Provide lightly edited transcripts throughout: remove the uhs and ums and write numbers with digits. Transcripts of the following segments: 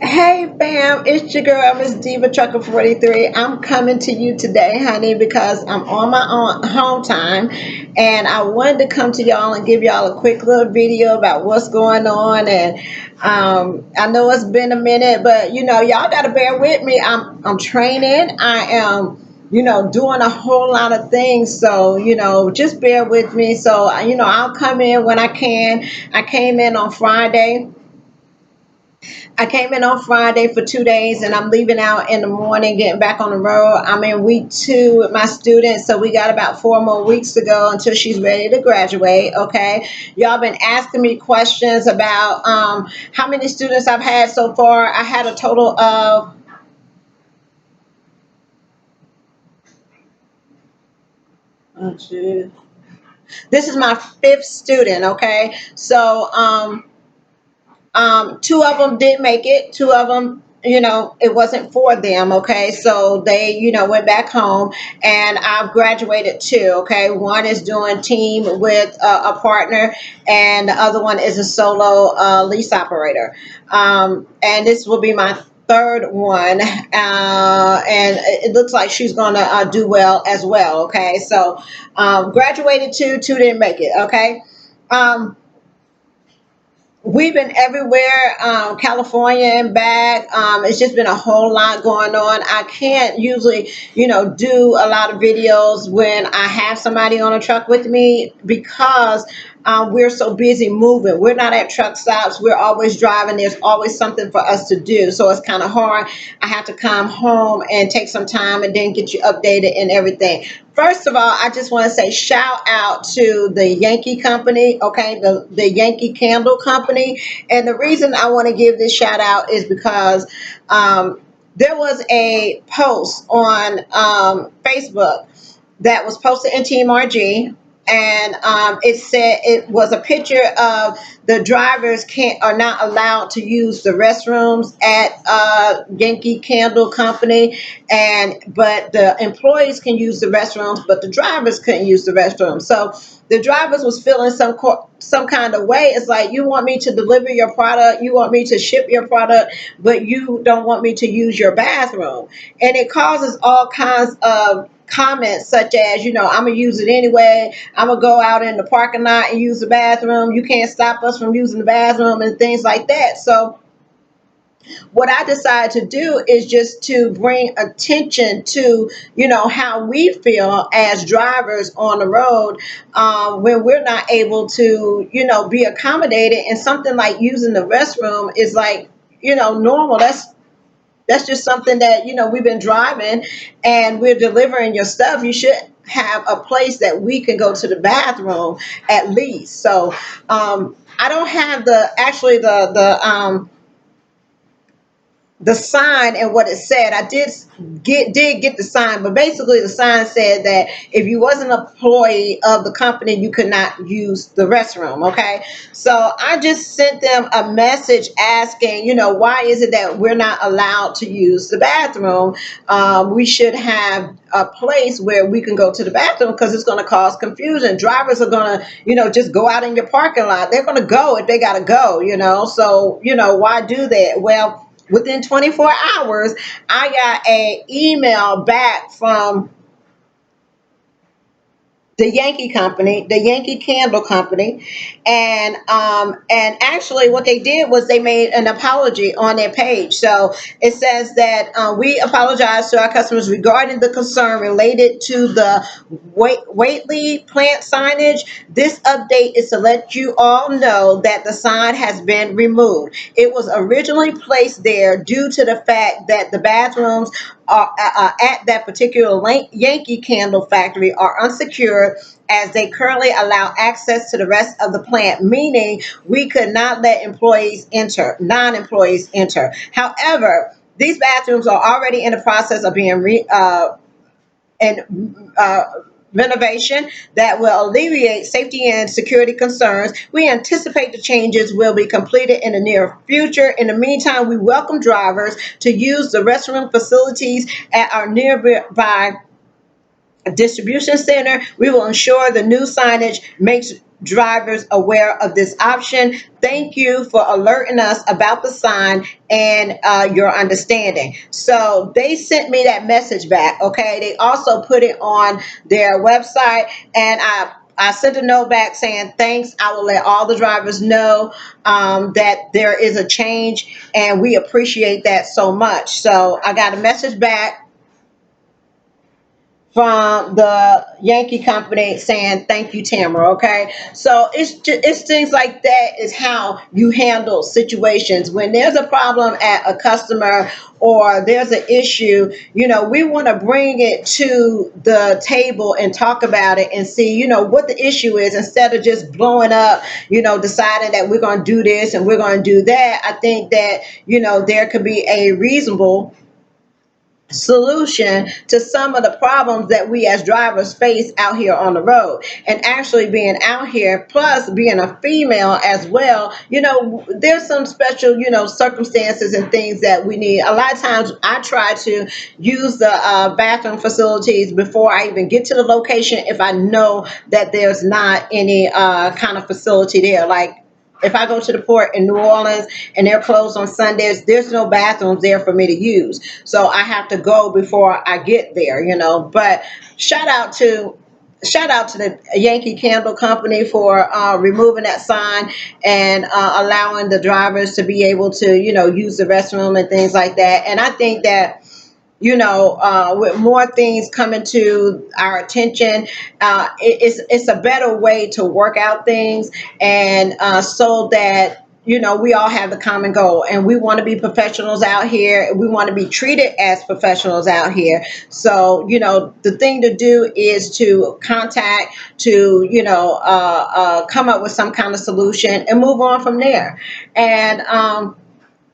Hey fam, it's your girl, Miss Diva Trucker 43. I'm coming to you today, honey, because I'm on my own home time and I wanted to come to y'all and give y'all a quick little video about what's going on. And I know it's been a minute, but y'all gotta bear with me. I'm training. I am doing a whole lot of things. So, just bear with me. So, I'll come in when I can. I came in on Friday. I came in on Friday for 2 days and I'm leaving out in the morning, getting back on the road. I'm in week 2 with my students, so we got about 4 more weeks to go until she's ready to graduate. Okay. Y'all been asking me questions about how many students I've had so far. I had a total of, oh, geez. This is my 5th student. Okay. So, two of them did make it. Two of them, it wasn't for them. Okay, so they, went back home, and I've graduated two. Okay, one is doing team with a partner, and the other one is a solo lease operator. And this will be my third one, and it looks like she's gonna do well as well. Okay, so graduated two didn't make it. Okay. We've been everywhere, California and back. It's just been a whole lot going on. I can't usually, do a lot of videos when I have somebody on a truck with me because we're so busy moving. We're not at truck stops. We're always driving. There's always something for us to do. So it's kind of hard. I have to come home and take some time and then get you updated and everything. First of all, I just want to say shout out to the Yankee company, okay, the Yankee Candle Company. And the reason I want to give this shout out is because there was a post on Facebook that was posted in Team RG, and it said it was a picture of the drivers can't are not allowed to use the restrooms at Yankee Candle Company, and but the employees can use the restrooms, but the drivers couldn't use the restrooms. So the drivers was feeling some kind of way. It's like, you want me to deliver your product, you want me to ship your product, but you don't want me to use your bathroom, and it causes all kinds of comments such as, I'm gonna use it anyway. I'm gonna go out in the parking lot and use the bathroom. You can't stop us from using the bathroom and things like that. So what I decided to do is just to bring attention to, how we feel as drivers on the road when we're not able to, be accommodated. And something like using the restroom is like, normal. That's just something that, we've been driving and we're delivering your stuff. You should have a place that we can go to the bathroom at least. So I don't have the sign and what it said. I did get the sign, but basically the sign said that if you wasn't an employee of the company, you could not use the restroom. Okay, so I just sent them a message asking, why is it that we're not allowed to use the bathroom? We should have a place where we can go to the bathroom because it's going to cause confusion. Drivers are going to, just go out in your parking lot. They're going to go if they got to go, So, why do that? Well, within 24 hours, I got a email back from the Yankee company, the Yankee Candle Company, and actually what they did was they made an apology on their page. So it says that we apologize to our customers regarding the concern related to the Waitley plant signage. This update is to let you all know that the sign has been removed. It was originally placed there due to the fact that the bathrooms at that particular Yankee Candle factory are unsecured, as they currently allow access to the rest of the plant, meaning we could not let non-employees enter. However, these bathrooms are already in the process of being and renovation that will alleviate safety and security concerns. We anticipate the changes will be completed in the near future. In the meantime, we welcome drivers to use the restroom facilities at our nearby distribution center. We will ensure the new signage makes drivers aware of this option. Thank you for alerting us about the sign and your understanding. So they sent me that message back. Okay. They also put it on their website, and I sent a note back saying thanks. I will let all the drivers know that there is a change, and we appreciate that so much. So I got a message back from the Yankee company saying thank you, Tamara. Okay, so it's things like that is how you handle situations when there's a problem at a customer or there's an issue. We want to bring it to the table and talk about it and see what the issue is, instead of just blowing up, deciding that we're going to do this and we're going to do that. I think that there could be a reasonable solution to some of the problems that we as drivers face out here on the road. And actually being out here, plus being a female as well, there's some special circumstances and things that we need. A lot of times I try to use the bathroom facilities before I even get to the location if I know that there's not any kind of facility there. Like if I go to the port in New Orleans and they're closed on Sundays, there's no bathrooms there for me to use. So I have to go before I get there. But shout out to shout out to the Yankee Candle Company for removing that sign and allowing the drivers to be able to, use the restroom and things like that. And I think that with more things coming to our attention, it's a better way to work out things, and so that we all have the common goal, and we want to be professionals out here. We want to be treated as professionals out here. So the thing to do is to contact, to come up with some kind of solution and move on from there. And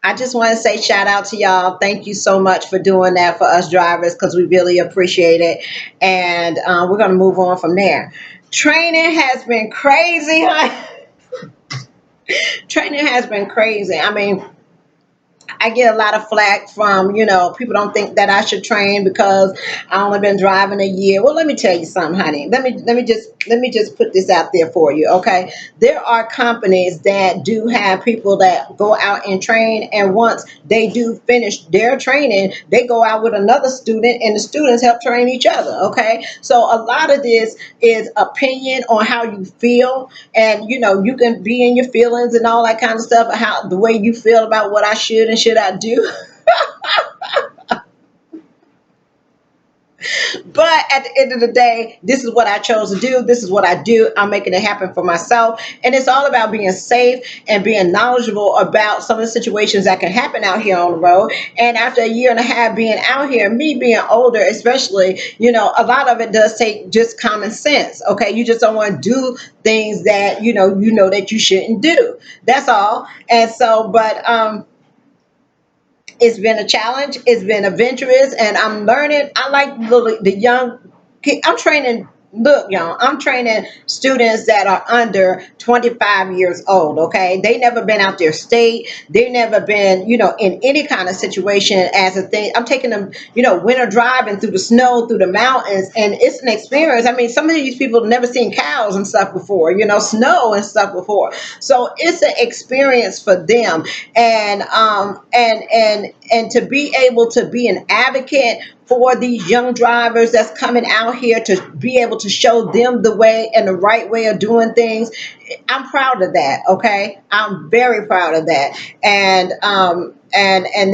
I just want to say shout out to y'all. Thank you so much for doing that for us drivers, because we really appreciate it. And we're going to move on from there. Training has been crazy. Training has been crazy. I mean, I get a lot of flack from, people don't think that I should train because I only been driving a year. Well, let me tell you something, honey. Let me just put this out there for you, okay? There are companies that do have people that go out and train, and once they do finish their training, they go out with another student, and the students help train each other, okay? So a lot of this is opinion on how you feel, and you can be in your feelings and all that kind of stuff, how the way you feel about what I should and should I do. But at the end of the day, this is what I chose to do. This is what I do. I'm making it happen for myself. And it's all about being safe and being knowledgeable about some of the situations that can happen out here on the road. And after a year and a half being out here, me being older, especially, a lot of it does take just common sense. Okay. You just don't want to do things that, you know that you shouldn't do. That's all. And so, but, it's been a challenge. It's been adventurous, and I'm learning. I like the young. I'm training. Look, y'all, I'm training students that are under 25 years old. Okay, they never been out their state. They never been, in any kind of situation as a thing. I'm taking them, winter driving through the snow, through the mountains, and it's an experience. I mean, some of these people have never seen cows and stuff before, snow and stuff before. So it's an experience for them, and to be able to be an advocate for these young drivers that's coming out here, to be able to show them the way and the right way of doing things. I'm proud of that. Okay, I'm very proud of that. And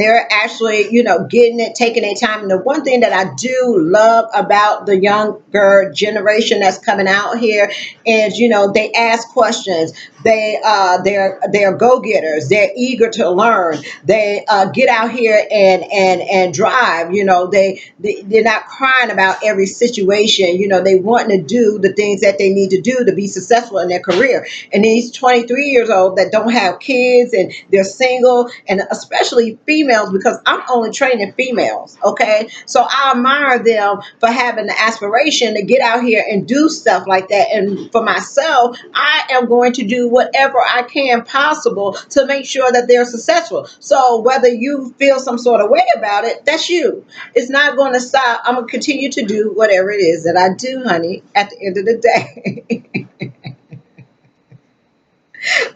they're actually, getting it, taking their time. And the one thing that I do love about the younger generation that's coming out here is, they ask questions. They're go-getters. They're eager to learn. They get out here and drive. They're not crying about every situation. They want to do the things that they need to do to be successful in their career. And these 23 years old that don't have kids and they're single, and especially females, because I'm only training females. Okay, so I admire them for having the aspiration to get out here and do stuff like that. And for myself, I am going to do whatever I can possible to make sure that they're successful. So whether you feel some sort of way about it, that's you. It's not going to stop. I'm going to continue to do whatever it is that I do, honey, at the end of the day.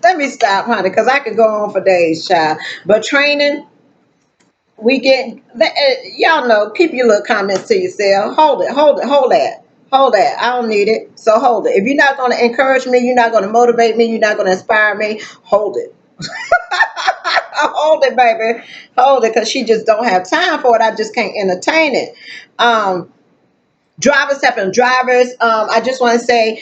Let me stop, honey, because I could go on for days, child. But training, we get, y'all know, keep your little comments to yourself. Hold it, hold it, hold that. Hold that. I don't need it. So hold it. If you're not going to encourage me, you're not going to motivate me, you're not going to inspire me, hold it. Hold it, baby. Hold it, because she just don't have time for it. I just can't entertain it. Um, Drivers helping drivers. I just want to say,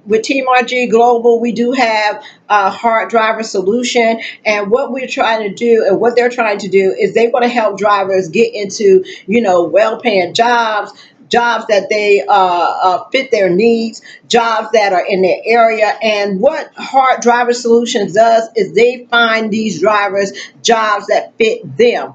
with Team RG Global, we do have a hard driver solution. And what we're trying to do and what they're trying to do is they want to help drivers get into, well paying jobs, jobs that they fit their needs, jobs that are in their area. And what Hard Driver Solutions does is they find these drivers jobs that fit them.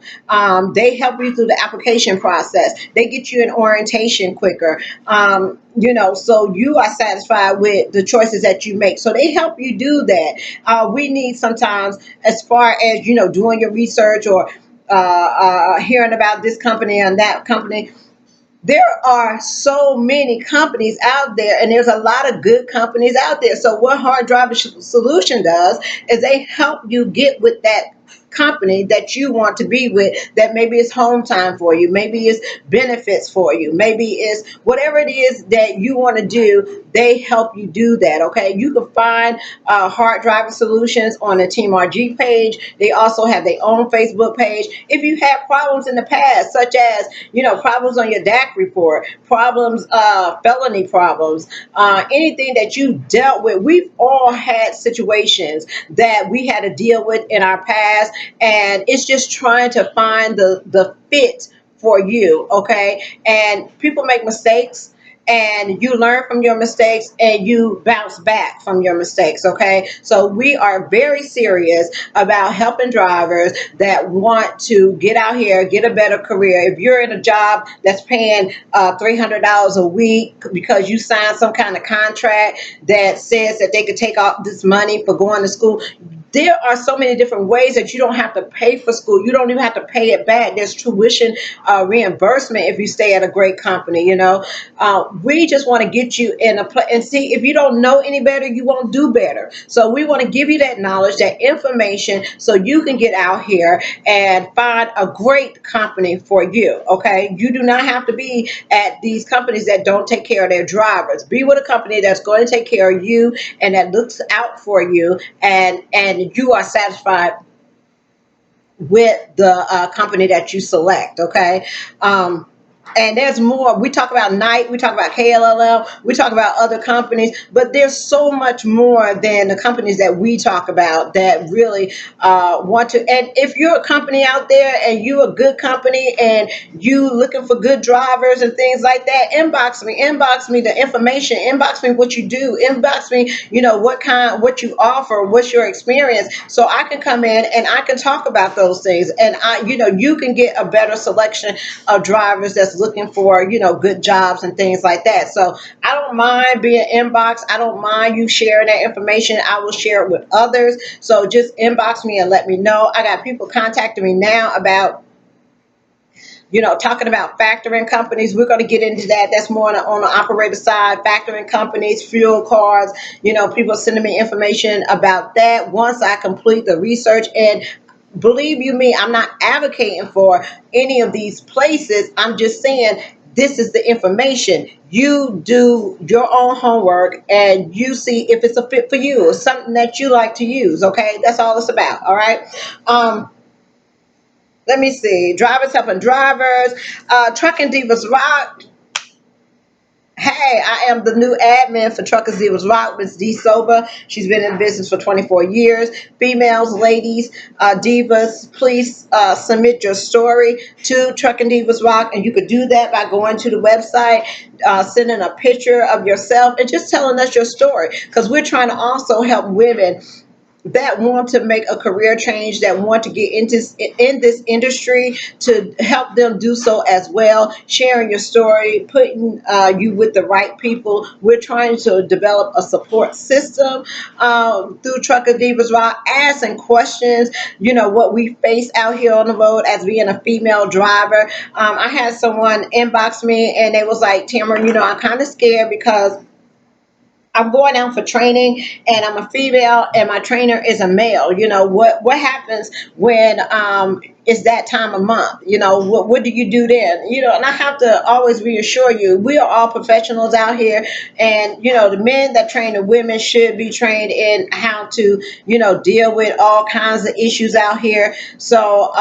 They help you through the application process. They get you an orientation quicker. So you are satisfied with the choices that you make. So they help you do that. We need sometimes, as far as doing your research or hearing about this company and that company. There are so many companies out there, and there's a lot of good companies out there. So what Hard Driver Solution does is they help you get with that company that you want to be with, that maybe it's home time for you, maybe it's benefits for you, maybe it's whatever it is that you want to do. They help you do that. Okay, you can find Hard Driver Solutions on the Team RG page. They also have their own Facebook page. If you had problems in the past, such as problems on your DAC report, problems, felony problems, anything that you dealt with. We've all had situations that we had to deal with in our past, and it's just trying to find the fit for you, okay? And people make mistakes, and you learn from your mistakes and you bounce back from your mistakes. Okay, so we are very serious about helping drivers that want to get out here, get a better career. If you're in a job that's paying $300 a week because you signed some kind of contract that says that they could take off this money for going to school, there are so many different ways that you don't have to pay for school. You don't even have to pay it back. There's tuition reimbursement if you stay at a great company. We just want to get you in a place and see, if you don't know any better, you won't do better. So we want to give you that knowledge, that information, so you can get out here and find a great company for you. Okay, you do not have to be at these companies that don't take care of their drivers. Be with a company that's going to take care of you and that looks out for you, and you are satisfied with the company that you select. Okay. And there's more. We talk about Night, we talk about KLLL, we talk about other companies, but there's so much more than the companies that we talk about that really want to. And if you're a company out there and you're a good company and you looking for good drivers and things like that, inbox me the information, inbox me what you do, inbox me, what you offer, what's your experience, so I can come in and I can talk about those things, and you can get a better selection of drivers that's looking for, good jobs and things like that. So I don't mind being inbox. I don't mind you sharing that information. I will share it with others. So just inbox me and let me know. I got people contacting me now about talking about factoring companies. We're going to get into that. That's more on the operator side, factoring companies, fuel cards. People sending me information about that once I complete the research. And believe you me, I'm not advocating for any of these places. I'm just saying this is the information. You do your own homework and you see if it's a fit for you or something that you like to use. Okay, that's all it's about. All right. Let me see. Drivers helping drivers. Trucking Divas Rock. Hey, I am the new admin for Truckers Divas Rock, Miss D Soba. She's been in business for 24 years. Females, ladies, divas, please submit your story to Trucking Divas Rock. And you could do that by going to the website, sending a picture of yourself, and just telling us your story. Because we're trying to also help women that want to make a career change, that want to get into in this industry, to help them do so as well. Sharing your story, putting you with the right people. We're trying to develop a support system through Trucker Divas Rock, asking questions. What we face out here on the road as being a female driver. I had someone inbox me and they was like, Tamara, I'm kind of scared because I'm going out for training and I'm a female and my trainer is a male. What happens when it's that time of month? What do you do then? And I have to always reassure you, we are all professionals out here, and the men that train the women should be trained in how to deal with all kinds of issues out here. So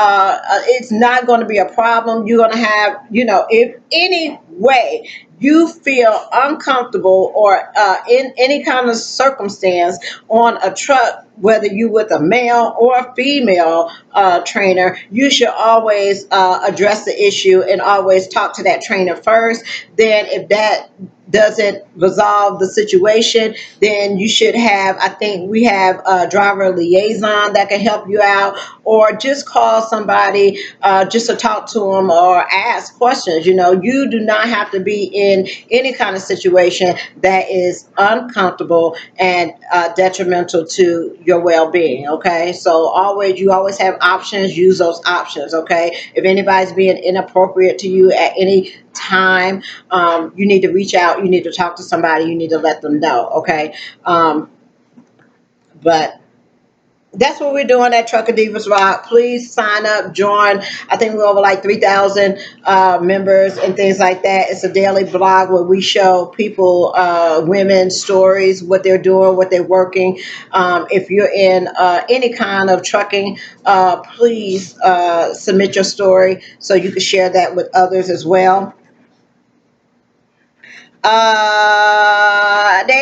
it's not going to be a problem. You're going to have, if any way you feel uncomfortable or in any kind of circumstance on a truck, whether you with a male or a female trainer, you should always address the issue and always talk to that trainer first. Then if that doesn't resolve the situation, then you should have, I think we have a driver liaison that can help you out, or just call somebody just to talk to them or ask questions. You do not have to be in any kind of situation that is uncomfortable and detrimental to your well-being. Okay, so you always have options. Use those options. Okay, if anybody's being inappropriate to you at any time, you need to reach out. You need to talk to somebody. You need to let them know. Okay, but that's what we're doing at Trucker Divas Rock. Please sign up, join. I think we're over like 3,000 members and things like that. It's a daily blog where we show people, women's stories, what they're doing, what they're working. If you're in any kind of trucking, please submit your story so you can share that with others as well. They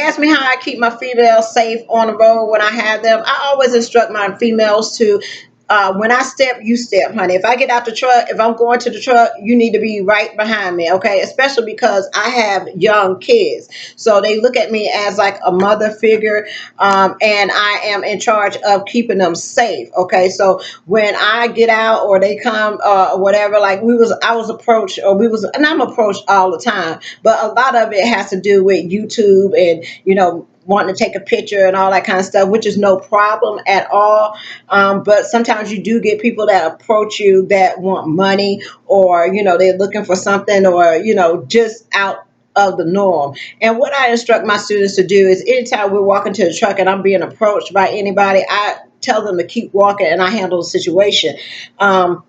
asked me how I keep my females safe on the road when I have them. I always instruct my females to, when I step, you step, honey. If I get out the truck, if I'm going to the truck, you need to be right behind me, okay? Especially because I have young kids. So they look at me as like a mother figure, and I am in charge of keeping them safe, okay? So when I get out or they come or whatever, like I was approached, or and I'm approached all the time, but a lot of it has to do with YouTube and wanting to take a picture and all that kind of stuff, which is no problem at all. But sometimes you do get people that approach you that want money, or they're looking for something, or just out of the norm. And what I instruct my students to do is, anytime we're walking to the truck and I'm being approached by anybody, I tell them to keep walking and I handle the situation. Um,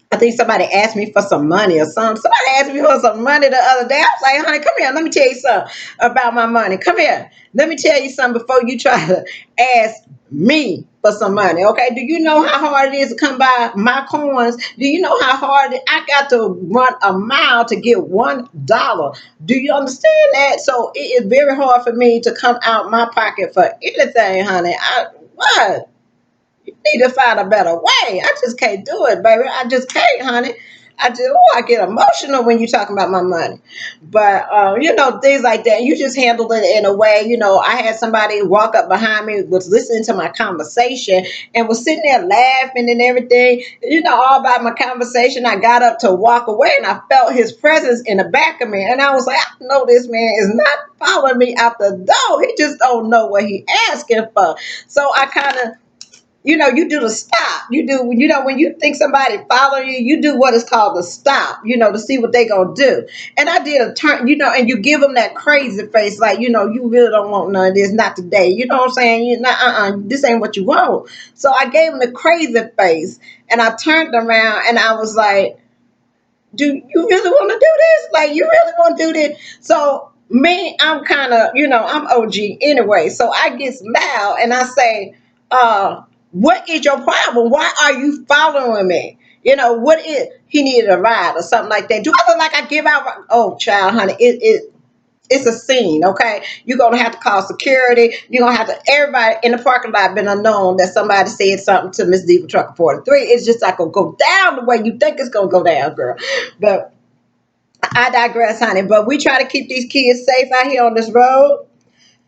I think somebody asked me for some money or something. Somebody asked me for some money the other day. I was like, honey, come here. Let me tell you something about my money. Come here. Let me tell you something before you try to ask me for some money. Okay. Do you know how hard it is to come by my coins? Do you know how hard I got to run a mile to get $1? Do you understand that? So it is very hard for me to come out my pocket for anything, honey. What? Need to find a better way. I just can't do it, baby. I just can't, honey. I get emotional when you're talking about my money. But, things like that. You just handle it in a way. I had somebody walk up behind me, was listening to my conversation, and was sitting there laughing and everything, all about my conversation. I got up to walk away and I felt his presence in the back of me. And I was like, I know this man is not following me out the door. He just don't know what he asking for. So I kind of, you do the stop. When you think somebody following you, you do what is called the stop, to see what they gonna do. And I did a turn, and you give them that crazy face, like, you really don't want none of this, not today. You know what I'm saying? This ain't what you want. So I gave him the crazy face, and I turned around, and I was like, do you really want to do this? Like, you really want to do this? So me, I'm kind of, I'm OG anyway. So I get loud and I say, what is your problem? Why are you following me? What is, he needed a ride or something like that. Do I look like I give out? Oh, child, honey, it's a scene, okay? You're gonna have to call security. You're gonna have to, everybody in the parking lot been unknown that somebody said something to Miss Diva Trucker 43. It's just not gonna go down the way you think it's gonna go down, girl. But I digress, honey. But we try to keep these kids safe out here on this road,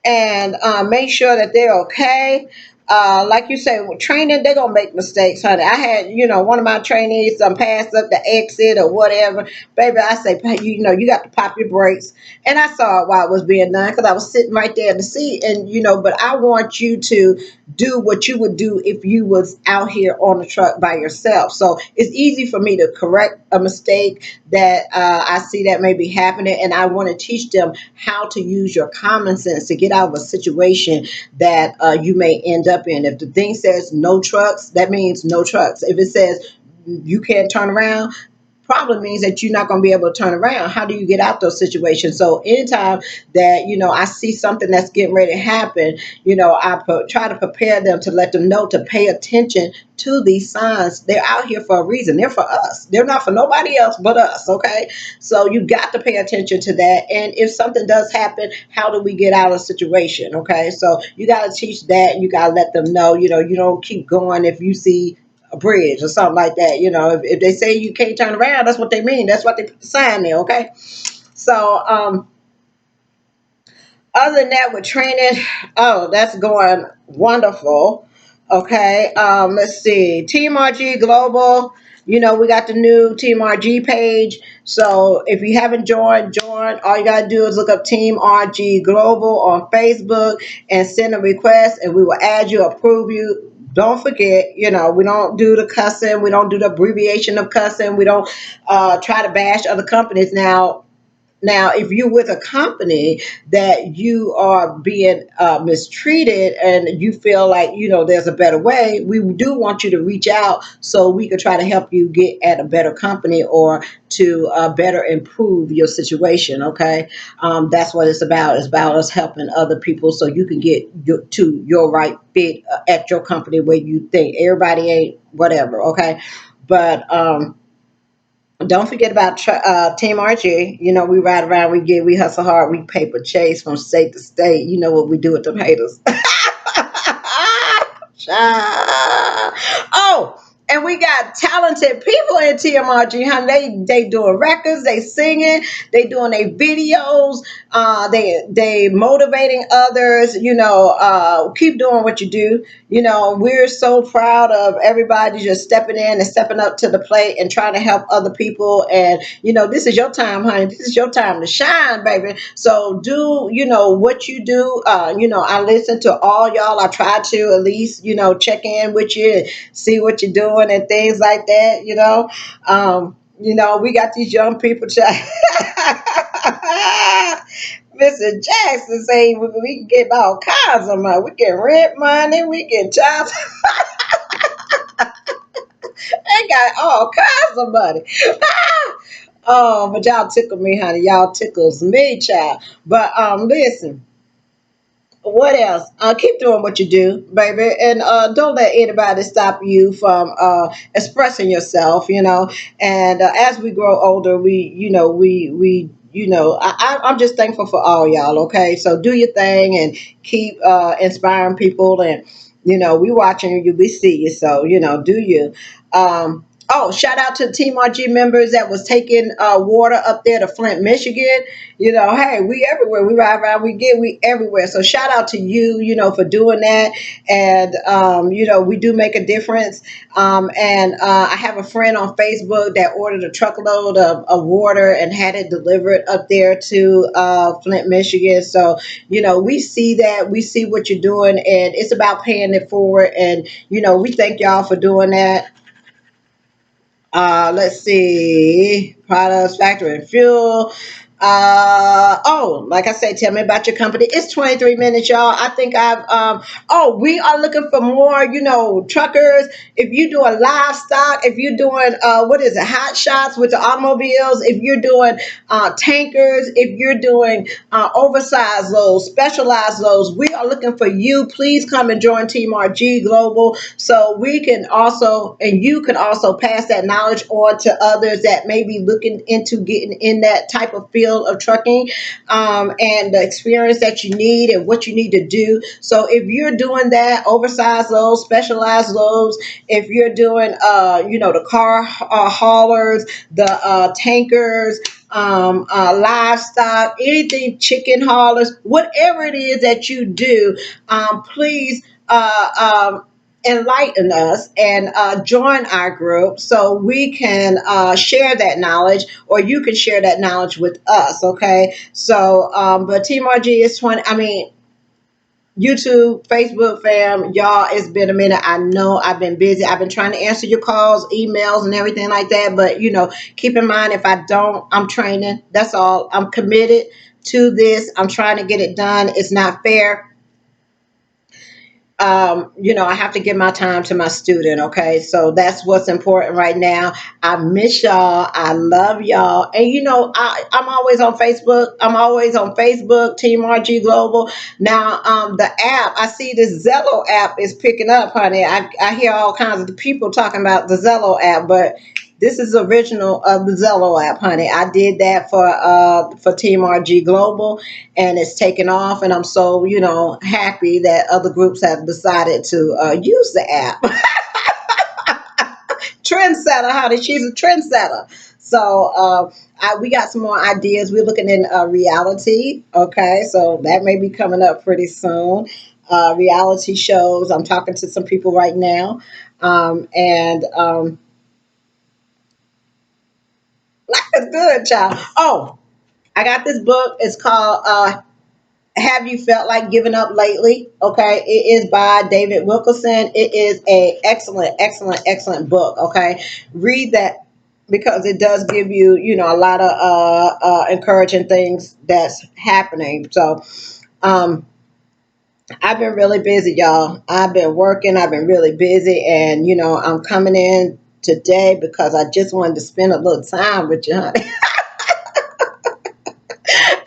and make sure that they're okay. like you say, with training, they're gonna make mistakes, honey. I had, one of my trainees passed up the exit or whatever. Baby, I say, you got to pop your brakes. And I saw it while it was being done because I was sitting right there in the seat. And but I want you to do what you would do if you was out here on the truck by yourself. So it's easy for me to correct a mistake that I see that may be happening, and I want to teach them how to use your common sense to get out of a situation that you may end up in. If the thing says no trucks, that means no trucks. If it says you can't turn around, probably means that you're not going to be able to turn around. How do you get out those situations? So anytime that I see something that's getting ready to happen, try to prepare them to let them know to pay attention to these signs. They're out here for a reason. They're for us. They're not for nobody else but us. Okay, so you got to pay attention to that. And if something does happen, how do we get out of a situation? Okay, so you got to teach that. You got to let them know. You don't keep going if you see a bridge or something like that. If they say you can't turn around, that's what they mean. That's what they put the sign there. Okay. So other than that, with training, oh, that's going wonderful. Okay. Let's see. Team RG Global. We got the new Team RG page. So if you haven't joined, join. All you got to do is look up Team RG Global on Facebook and send a request, and we will add you, approve you. Don't forget, we don't do the cussing. We don't do the abbreviation of cussing. We don't try to bash other companies. Now, if you're with a company that you are being mistreated and you feel like, there's a better way, we do want you to reach out so we could try to help you get at a better company or to better improve your situation. Okay. That's what it's about. It's about us helping other people so you can get to your right fit at your company where you think everybody ain't whatever. Okay. But, don't forget about Team Archie. We ride around, we hustle hard, we paper chase from state to state. You know what we do with them haters. Oh, and we got talented people in TMRG, honey. They doing records, they singing, they doing their videos, they motivating others. Keep doing what you do. We're so proud of everybody just stepping in and stepping up to the plate and trying to help other people. And this is your time, honey. This is your time to shine, baby. So do what you do. I listen to all y'all. I try to at least check in with you, see what you're doing and things like that. We got these young people. Mr. Jackson say we can get all kinds of money. We get rent money. We get jobs. They got all kinds of money. Oh, but y'all tickle me, honey. Y'all tickles me, child. But listen. What else? Keep doing what you do, baby, and don't let anybody stop you from expressing yourself. And as we grow older, I'm just thankful for all y'all. Okay, so do your thing and keep inspiring people, and we watching you, we see you. So do you. Oh, shout out to the Team RG members that was taking water up there to Flint, Michigan. Hey, we everywhere. We ride around, we everywhere. So shout out to you, for doing that. And, we do make a difference. And I have a friend on Facebook that ordered a truckload of water and had it delivered up there to Flint, Michigan. So, we see that. We see what you're doing, and it's about paying it forward. And, we thank y'all for doing that. Let's see, products, factory and fuel. Like I said, tell me about your company. It's 23 minutes, y'all. I think we are looking for more, truckers. If you're doing livestock, if you're doing, what is it, hot shots with the automobiles, if you're doing tankers, if you're doing oversized loads, specialized loads, we are looking for you. Please come and join Team RG Global so we can also, and you can also pass that knowledge on to others that may be looking into getting in that type of field of trucking, and the experience that you need and what you need to do. So if you're doing that, oversized loads, specialized loads, if you're doing, the car haulers, the tankers, livestock, anything, chicken haulers, whatever it is that you do, please enlighten us and join our group so we can share that knowledge, or you can share that knowledge with us. Okay. So, but Team RG is 20. I mean, YouTube, Facebook fam, y'all, it's been a minute. I know I've been busy. I've been trying to answer your calls, emails, and everything like that. But, keep in mind, if I don't, I'm training. That's all. I'm committed to this. I'm trying to get it done. It's not fair. I have to give my time to my student. Okay. So that's what's important right now. I miss y'all. I love y'all. And I'm always on Facebook. I'm always on Facebook, Team RG Global. Now, the app, I see this Zello app is picking up, honey. I hear all kinds of people talking about the Zello app, but this is original of the Zello app, honey. I did that for Team RG Global, and it's taken off, and I'm so happy that other groups have decided to use the app. Trendsetter, honey. She's a trendsetter. So we got some more ideas. We're looking in reality. Okay, so that may be coming up pretty soon. Reality shows. I'm talking to some people right now, and life is good, child. Oh, I got this book. It's called Have You Felt Like Giving Up Lately? Okay, it is by David Wilkerson. It is a excellent, excellent, excellent book. Okay, read that because it does give you, a lot of encouraging things that's happening. So, um, I've been really busy, y'all. I've been working. I've been really busy, and I'm coming in today because I just wanted to spend a little time with you, honey.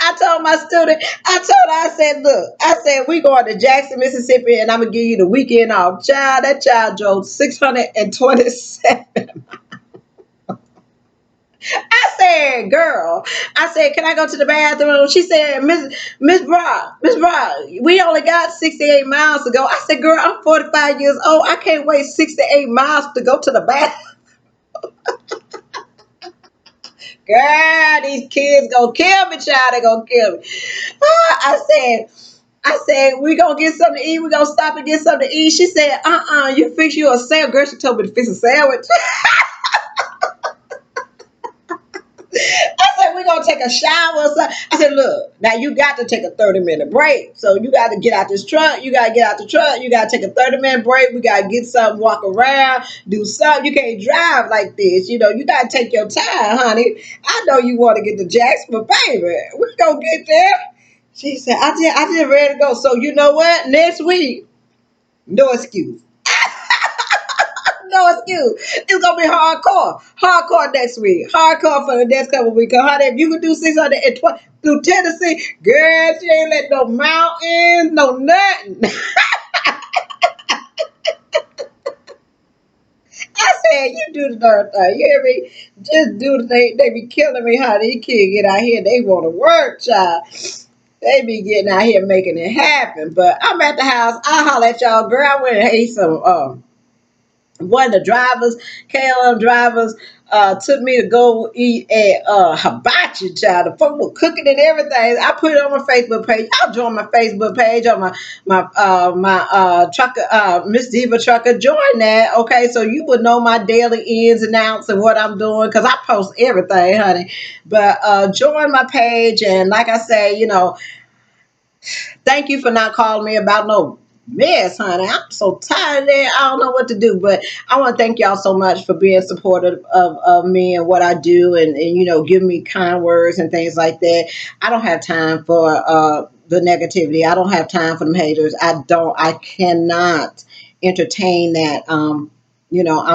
I told my student, I told her, I said, look, I said, we going to Jackson, Mississippi, and I'm going to give you the weekend off. Child, that child drove 627. I said, girl, I said, can I go to the bathroom? She said, Miss Brock, we only got 68 miles to go. I said, girl, I'm 45 years old. I can't wait 68 miles to go to the bathroom. Girl, these kids gonna kill me, child. They gonna kill me. I said, we gonna get something to eat. We gonna stop and get something to eat. She said, you fix you a sandwich. Girl, she told me to fix a sandwich. I said, we gonna take a shower or something. I said, look, now you got to take a 30-minute break. So you got to get out this truck. You gotta get out the truck. You gotta take a 30-minute break. We gotta get something, walk around, do something. You can't drive like this. You gotta take your time, honey. I know you want to get to Jackson, but baby, we gonna get there. She said, I just ready to go. So you know what? Next week, no excuse. No excuse. It's gonna be hardcore. Hardcore next week. Hardcore for the next couple of weeks. Honey, if you could do 620 through Tennessee, girl, she ain't let no mountains, no nothing. I said, you do the darn thing. You hear me? Just do the thing. They be killing me, honey. These kids get out here, they want to work, child. They be getting out here making it happen. But I'm at the house. I'll holler at y'all. Girl, I went and ate some one of the drivers, KLM drivers, took me to go eat at hibachi, child. The folk were cooking and everything. I put it on my Facebook page. I'll join my Facebook page on my trucker, Miss Diva Trucker. Join that, okay? So you would know my daily ins and outs and what I'm doing because I post everything, honey. But join my page, and like I say, thank you for not calling me about no mess, honey. I'm so tired of that. I don't know what to do. But I want to thank y'all so much for being supportive of me and what I do, and giving me kind words and things like that. I don't have time for the negativity. I don't have time for them haters. I cannot entertain that. I'm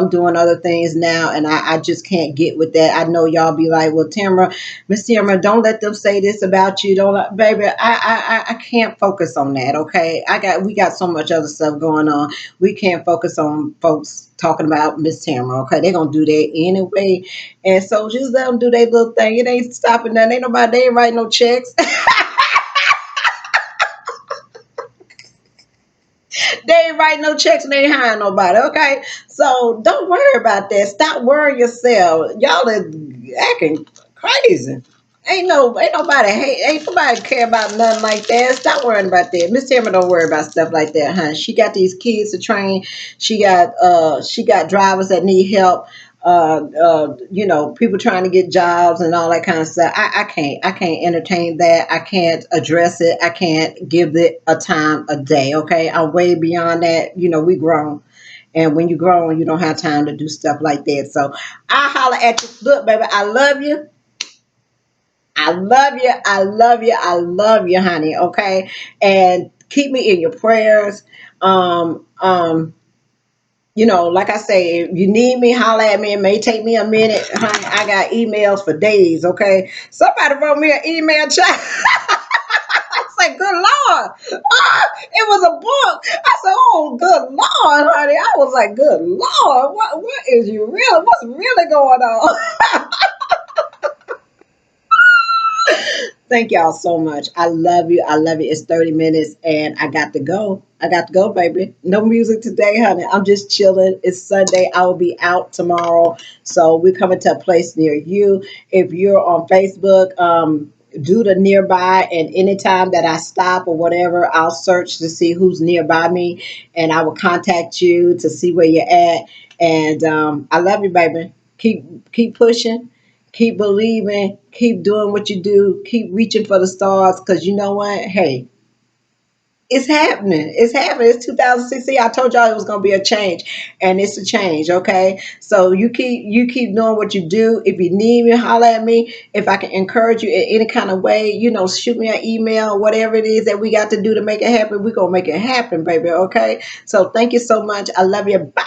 doing other things now, and I just can't get with that. I know y'all be like, well, Tamara, Miss Tamara, don't let them say this about you. Don't let, baby. I can't focus on that. Okay, we got so much other stuff going on. We can't focus on folks talking about Miss Tamara. Okay, they're gonna do that anyway, and so just let them do their little thing. It ain't stopping nothing. Ain't nobody. They ain't writing no checks. They ain't writing no checks and they ain't hiring nobody. Okay, so don't worry about that. Stop worrying yourself. Y'all are acting crazy. Ain't nobody hate, ain't nobody care about nothing like that. Stop worrying about that. Miss Tamara don't worry about stuff like that, huh? She got these kids to train. She got drivers that need help. People trying to get jobs and all that kind of stuff. I can't entertain that. I can't address it. I can't give it a time a day. Okay, I'm way beyond that. We grown. And when you grown, you don't have time to do stuff like that. So I holler at you. Look, baby, I love you. I love you. I love you. I love you, honey. Okay. And keep me in your prayers. Um, um, like I say, if you need me, holler at me. It may take me a minute, honey. I got emails for days. Okay. Somebody wrote me an email chat. I said, good Lord. It was a book. I said, oh, good Lord, honey. I was like, good Lord. What is you really, what's really going on? Thank y'all so much. I love you. I love you. It's 30 minutes and I got to go. I got to go, baby. No music today, honey. I'm just chilling. It's Sunday. I will be out tomorrow. So we're coming to a place near you. If you're on Facebook, do the nearby, and anytime that I stop or whatever, I'll search to see who's nearby me and I will contact you to see where you're at. And I love you, baby. Keep pushing, keep believing, keep doing what you do, keep reaching for the stars, because you know what? Hey, it's happening. It's happening. It's 2016. I told y'all it was gonna be a change, and it's a change. Okay, so you keep doing what you do. If you need me, holler at me. If I can encourage you in any kind of way, shoot me an email, whatever it is that we got to do to make it happen. We're gonna make it happen, baby. Okay. So thank you so much. I love you. Bye.